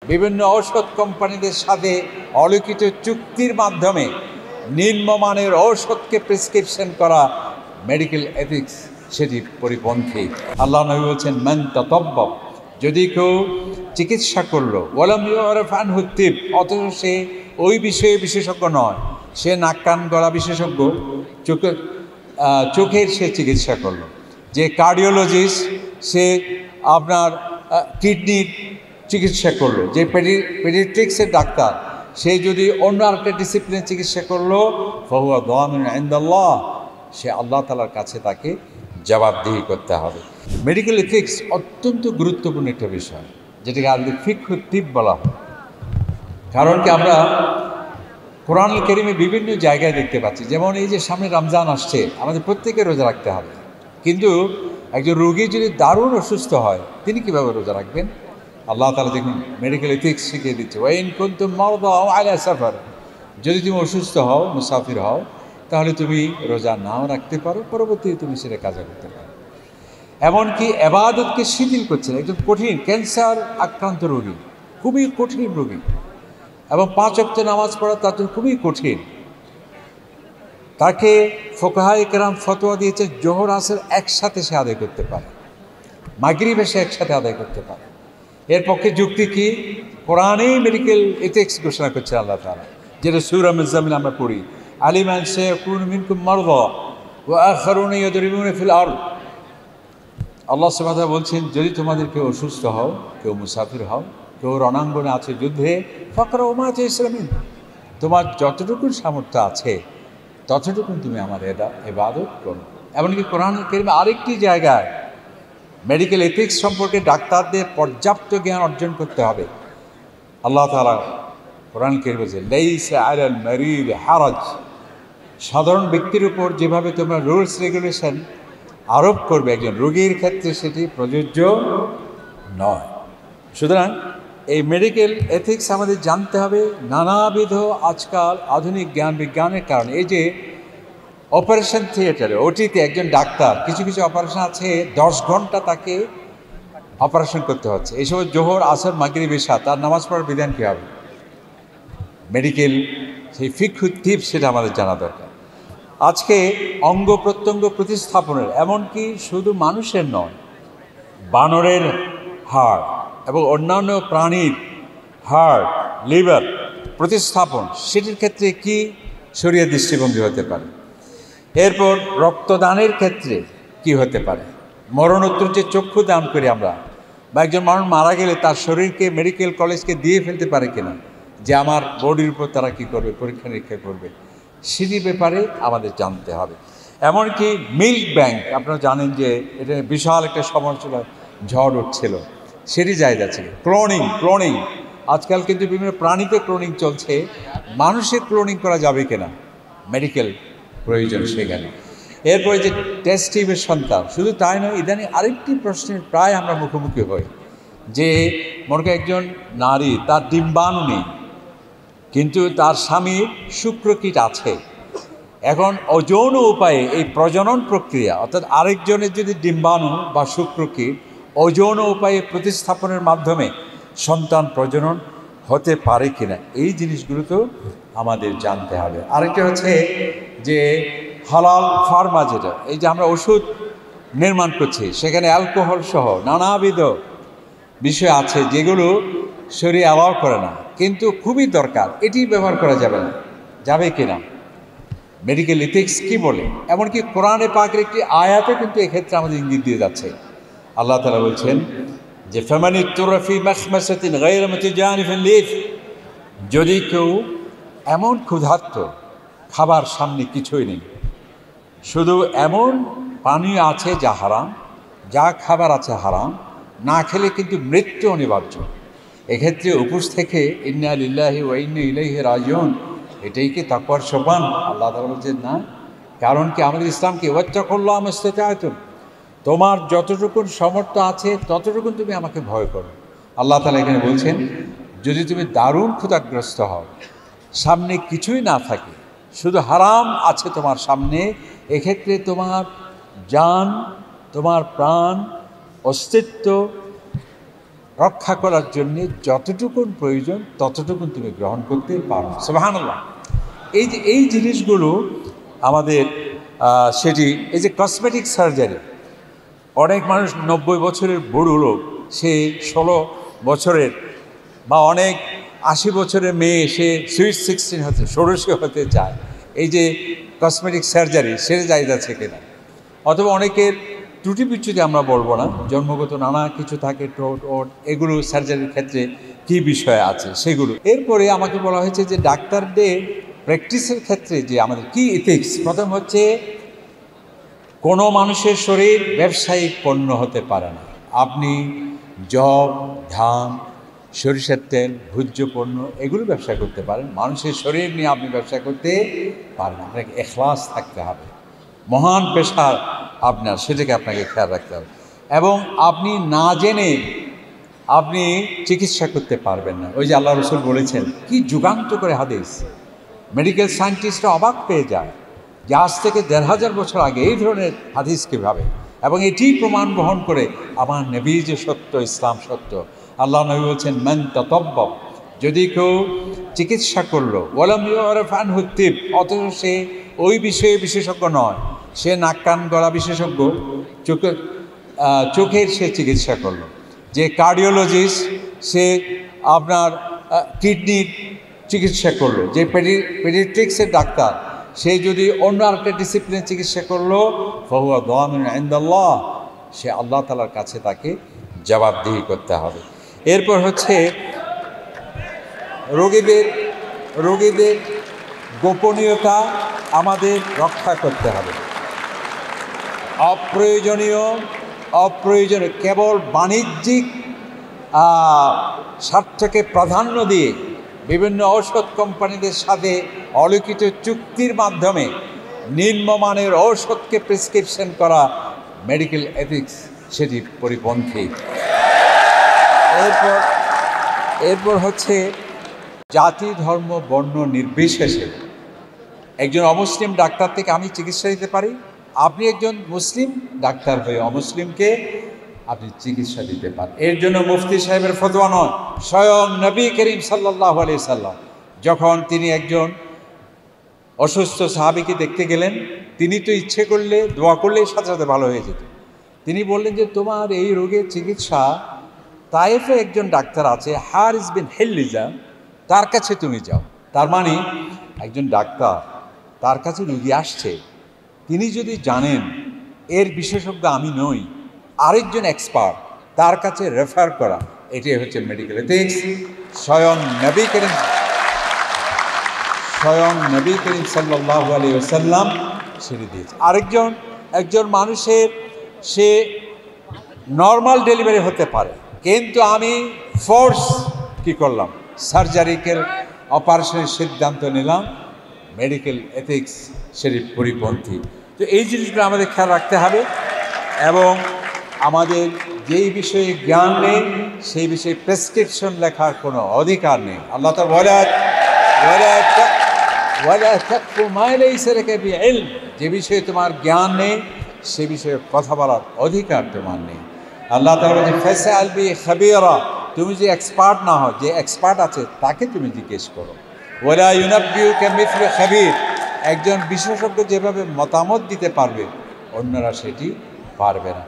বিভিন্ন ঔষধ কোম্পানিদের সাথে অলিখিত চুক্তির মাধ্যমে নিম্নমানের ঔষধকে প্রেসক্রিপশন করা মেডিকেল এথিক্স সেটি পরিপন্থী। আল্লাহ নবী বলছেন, মান তাতাব্বাব, যদি কেউ চিকিৎসা করলো ওয়ালাম ইউরাফ আনহু তিব, অথচ সে ওই বিষয়ে বিশেষজ্ঞ নয়, সে নাক কান গলা বিশেষজ্ঞ, চোখের সে চিকিৎসা করলো, যে কার্ডিওলজিস্ট সে আপনার কিডনির চিকিৎসা করলো, যে পেডিয়াট্রিক্সের ডাক্তার সে যদি অন্য আরেকটা ডিসিপ্লিনের চিকিৎসা করলো, ফাহুয়া দামিন ইনদাল্লাহ, সে আল্লাহ তাআলার কাছে তাকে জবাবদিহি করতে হবে। মেডিকেল এথিক্স অত্যন্ত গুরুত্বপূর্ণ একটা বিষয়, যেটাকে আরবি ফিকহ তিব বলা হয়। কারণ কি, আমরা কোরআনুল কারীমে বিভিন্ন জায়গায় দেখতে পাচ্ছি, যেমন এই যে সামনে রমজান আসছে, আমাদের প্রত্যেকে রোজা রাখতে হবে, কিন্তু একজন রোগী যদি দারুণ অসুস্থ হয়, তিনি কীভাবে রোজা রাখবেন? আল্লাহ তাআলা দেখুন মেডিকেল এথিক্স শিখিয়ে দিচ্ছে, ওয়াইন কুনতুম মারদা আও আলা সাফার, যদি তুমি অসুস্থ হও, মুসাফির হও, তাহলে তুমি রোজা নাও রাখতে পারো, পরবর্তীতে তুমি সেটা কাজা করতে পারো। এমনকি ইবাদতকে শিথিল করছে। একজন কঠিন ক্যান্সার আক্রান্ত রোগী, খুবই কঠিন রোগী, এবং 5 ওয়াক্ত নামাজ পড়া তার জন্য খুবই কঠিন, তাকে ফুকাহায়ে কেরাম ফতোয়া দিয়েছে জোহর আসর একসাথে সে আদায় করতে পারে, মাগরিব এসে একসাথে আদায় করতে পারে। এর পক্ষে যুক্তি কি? কোরআনেই মেডিকেল এথিক্স ঘোষণা করছে আল্লাহ তাআলা, যেটা সূরা মুজাম্মিল আমরা পড়ি, আলিমান সায়াকুনু মিনকুম মারদা ওয়া আখারুনা ইয়াদরিবুনা ফিল আরদ। আল্লাহ সুবহানাহু ওয়া তাআলা বলছেন, যদি তোমাদের কেউ অসুস্থ হও, কেউ মুসাফির হও, কেউ রণাঙ্গনে আছে যুদ্ধে, ফাকরাউ মা তায়াসসারা মিন, তোমার যতটুকু সামর্থ্য আছে ততটুকু তুমি আমার ইবাদত করো। এমনকি কোরআনুল কারীমে আরেকটি জায়গায় মেডিকেল এথিক্স সম্পর্কে ডাক্তারদের পর্যাপ্ত জ্ঞান অর্জন করতে হবে। আল্লাহ তাআলা কোরআনুল কারীমে বলেছেন, লাইসা আলাল মারিদ হারাজ, সাধারণ ব্যক্তির উপর যেভাবে তোমরা রুলস রেগুলেশন আরোপ করবে, একজন রোগীর ক্ষেত্রে সেটি প্রযোজ্য নয়। সুতরাং এই মেডিকেল এথিক্স আমাদের জানতে হবে। নানাবিধ আজকাল আধুনিক জ্ঞান বিজ্ঞানের কারণে, এই যে অপারেশন থিয়েটারে ওটিতে একজন ডাক্তার, কিছু কিছু অপারেশন আছে 10 ঘন্টা তাকে অপারেশন করতে হচ্ছে, এই সময় জোহর আসর মাগরিব এশা, তার নামাজ পড়ার বিধান কী হবে? মেডিকেল সেই ফিকহ তিব সেটা আমাদের জানা দরকার। আজকে অঙ্গ প্রত্যঙ্গ প্রতিস্থাপনের, এমনকি শুধু মানুষের নয়, বানরের হাড় এবং অন্যান্য প্রাণীর হাড়, লিভার প্রতিস্থাপন, সেটির ক্ষেত্রে কি শরীয়ত দৃষ্টিভঙ্গি হতে পারে? এরপর রক্তদানের ক্ষেত্রে কি হতে পারে? মরণোত্তর যে চক্ষু দান করি আমরা, বা একজন মানুষ মারা গেলে তার শরীরকে মেডিকেল কলেজকে দিয়ে ফেলতে পারে কিনা, যে আমার বডির উপর তারা কী করবে, পরীক্ষা নিরীক্ষা করবে, সেটির ব্যাপারে আমাদের জানতে হবে। এমনকি মিল্ক ব্যাংক, আপনারা জানেন যে এটা বিশাল একটা সমালোচনা ঝড় উঠছিল, সেটি জায়গা আছে। ক্লোনিং আজকাল কিন্তু বিভিন্ন প্রাণীতে ক্লোনিং চলছে, মানুষের ক্লোনিং করা যাবে কিনা, মেডিকেল প্রয়োজন সেখানে। এরপরে যে টেস্ট টিউবের সন্তান, শুধু তাই নয়, ইদানিং আরেকটি প্রশ্নের প্রায় আমরা মুখোমুখি হই, যে মনে করেন একজন নারী, তার ডিম্বাণু নেই, কিন্তু তার স্বামীর শুক্রকীট আছে। এখন অযৌন উপায়ে এই প্রজনন প্রক্রিয়া, অর্থাৎ আরেকজনের যদি ডিম্বাণু বা শুক্রকীট অযৌন উপায়ে প্রতিস্থাপনের মাধ্যমে সন্তান প্রজনন হতে পারে কিনা, এই জিনিসগুলো তো আমাদের জানতে হবে। আরেকটা হচ্ছে যে হালাল ফার্মা, যেটা এই যে আমরা ওষুধ নির্মাণ করছি, সেখানে অ্যালকোহল সহ নানাবিধ বিষয় আছে যেগুলো শরীরে অ্যালাউ করে না, কিন্তু খুবই দরকার, এটি ব্যবহার করা যাবে না, যাবে কিনা, মেডিকেল এথিক্স কি বলে? এমনকি কোরআনে পাকের একটি আয়াতে কিন্তু এক্ষেত্রে আমাদের ইঙ্গিত দিয়ে যাচ্ছে। আল্লাহ তাআলা বলছেন যে ফামানি তুরফি মাখমাসাতিন গায়রা মুতাজানিফিন লিথ, যদি কেউ এমন ক্ষুধার্ত, খাবার সামনে কিছুই নেই, শুধু এমন পানীয় আছে যা হারাম, যা খাবার আছে হারাম, না খেলে কিন্তু মৃত্যু অনিবার্য, এক্ষেত্রে উপোস থেকে ইন্না লিল্লাহি ওয়া ইন্না ইলাইহি রাজিউন, এটাই কি তাকওয়ার সোপান? আল্লাহ তাআলা বলছেন না। কারণ কি, আমাদের ইসলামকে ওয়াত্তাকুল্লাহ মাস্তাতা'তুম, তোমার যতটুকু সামর্থ্য আছে ততটুকু তুমি আমাকে ভয় করো। আল্লাহ তাআলা এখানে বলছেন, যদি তুমি দারুণ ক্ষুধাগ্রস্ত হও, সামনে কিছুই না থাকে, শুধু হারাম আছে তোমার সামনে, এক্ষেত্রে তোমার জান, তোমার প্রাণ, অস্তিত্ব রক্ষা করার জন্য যতটুকুন প্রয়োজন ততটুকুন তুমি গ্রহণ করতে পারো। সুবহানাল্লাহ। এই জিনিসগুলো আমাদের সেটি এই যে কসমেটিক সার্জারি, অনেক মানুষ 90 বছরের বুড়ো লোক, সে 16 বছরের বা অনেক 80 বছরের মেয়ে, সে সুইট 16 হতে ষোড়শী হতে চায়। এই যে কসমেটিক সার্জারি সেটা জায়গা আছে কিনা, অথবা অনেকের ত্রুটি বিচ্যুতি আমরা বলবো না, জন্মগত নানা কিছু থাকে, ঠোঁট ওট, এগুলো সার্জারির ক্ষেত্রে কী বিষয় আছে সেগুলো। এরপরে আমাকে বলা হয়েছে যে ডাক্তারদের প্র্যাকটিসের ক্ষেত্রে যে আমাদের কি ইথিক্স, প্রথম হচ্ছে কোনো মানুষের শরীর ব্যবসায়িক পণ্য হতে পারে না। আপনি যব, ধান, সরিষার তেল, ভোজ্য পণ্য এগুলো ব্যবসা করতে পারেন, মানুষের শরীর নিয়ে আপনি ব্যবসা করতে পারেন। আপনাকে এখলাস থাকতে হবে, মহান পেশা আপনার, সেটাকে আপনাকে খেয়াল রাখতে হবে। এবং আপনি না জেনে আপনি চিকিৎসা করতে পারবেন না। ওই যে আল্লাহ রসুল বলেছেন, কি যুগান্ত করে হাদিস, মেডিকেল সায়েন্টিস্টরা অবাক পেয়ে যায় যে আজ থেকে 1500 বছর আগে এই ধরনের হাদিস কীভাবে, এবং এটি প্রমাণ বহন করে আমার নবী যে সত্য, ইসলাম সত্য। আল্লাহ নবী বলছেন, মান তাতাব্বাব, যদি কেউ চিকিৎসা করলো, ওয়ালাম ইউরাফ আনহু তিব, অথচ সে ওই বিষয়ে বিশেষজ্ঞ নয়, সে নাক কান গলা বিশেষজ্ঞ, চোখের সে চিকিৎসা করলো। যে কার্ডিওলজিস্ট, সে আপনার কিডনির চিকিৎসা করলো। যে পেডিয়াট্রিক্সের ডাক্তার, সে যদি অন্য আরেকটা ডিসিপ্লিনের চিকিৎসা করলো, ফাহুয়া দামিন ইনদাল্লাহ, সে আল্লাহ তাআলার কাছে তাকে জবাবদিহি করতে হবে। এরপর হচ্ছে রোগীদের গোপনীয়তা আমাদের রক্ষা করতে হবে। অপ্রয়োজনীয় কেবল বাণিজ্যিক স্বার্থকে প্রাধান্য দিয়ে বিভিন্ন ঔষধ কোম্পানিদের সাথে অলিখিত চুক্তির মাধ্যমে নিম্নমানের ঔষধকে প্রেসক্রিপশন করা মেডিকেল এথিক্স, সেটি পরিপন্থী। এরপর হচ্ছে জাতি, ধর্ম, বর্ণ নির্বিশেষে একজন অমুসলিম ডাক্তার থেকে আমি চিকিৎসা দিতে পারি, আপনি একজন মুসলিম ডাক্তার হয়ে অমুসলিমকে আপনি চিকিৎসা দিতে পারেন। এর জন্য মুফতি সাহেবের ফতোয়া নয়, স্বয়ং নবী করিম সাল্লাল্লাহু আলাইহি সাল্লাম যখন তিনি একজন অসুস্থ সাহাবীকে দেখতে গেলেন, তিনি তো ইচ্ছে করলে দোয়া করলেই সাথে সাথে ভালো হয়ে যেত। তিনি বললেন যে তোমার এই রোগের চিকিৎসা তায়েফে একজন ডাক্তার আছে, হারিস বিন হিল্লিজা, তার কাছে তুমি যাও। তার মানে একজন ডাক্তার, তার কাছে রোগী আসছে, তিনি যদি জানেন এর বিশেষজ্ঞ আমি নই, আরেকজন এক্সপার্ট, তার কাছে রেফার করা, এটাই হচ্ছে মেডিকেল এথিক্স। স্বয়ং নবী করিম সাল্লাল্লাহু আলাইহি ওয়াসাল্লাম সেটি দিয়েছে। একজন মানুষের সে নর্মাল ডেলিভারি হতে পারে, কিন্তু আমি ফোর্স কি করলাম, সার্জারিক্যাল অপারেশনের সিদ্ধান্ত নিলাম, মেডিকেল এথিক্স সেটি পরিপন্থী। তো এই জিনিসগুলো আমাদের খেয়াল রাখতে হবে। এবং আমাদের যেই বিষয়ে জ্ঞান নেই সেই বিষয়ে প্রেসক্রিপশন লেখার কোনো অধিকার নেই। আল্লাহ তাআলা বলেন, যে বিষয়ে তোমার জ্ঞান নেই সে বিষয়ে কথা বলার অধিকার তোমার নেই। আল্লাহ তাআলা বলেন, ফাসআল বি খাবীরা, তুমি যে এক্সপার্ট না হও, যে এক্সপার্ট আছে তাকে তুমি জিজ্ঞেস করো। ওয়ালা ইউনাব্বিউকা মিথলু খাবীর, একজন বিশেষজ্ঞ যেভাবে মতামত দিতে পারবে অন্যরা সেটি পারবে না।